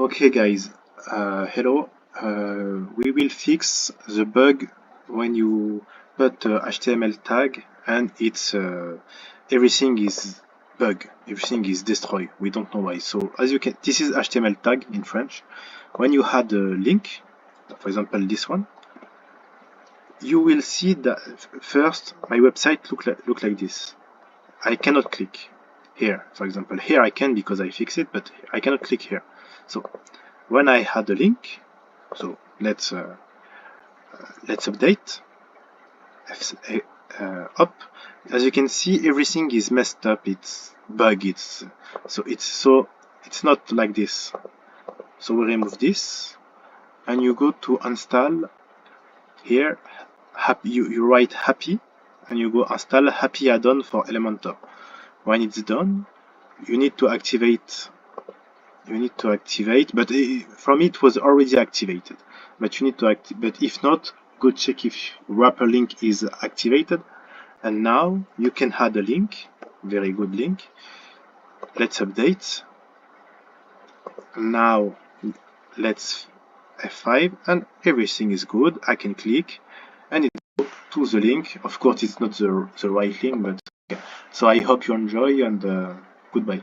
Okay guys, hello. We will fix the bug when you put HTML tag and it's everything is bug, everything is destroyed. We don't know why. So as you can, this is HTML tag in French. When you add a link, for example this one, you will see that first my website look like this. I cannot click here, for example. Here I can because I fix it, but I cannot click here. So when I had a link, so let's update up. As you can see, everything is messed up. It's bug. It's not like this. So we remove this, and you go to install here. You write happy, and you go install happy add-on for Elementor. When it's done, you need to activate. But from it was already activated. But you need to but if not, go check if wrapper link is activated. And now you can add a link, very good link. Let's update. Now let's F5 and everything is good. I can click and it goes to the link. Of course, it's not the right link, but okay. So I hope you enjoy and goodbye.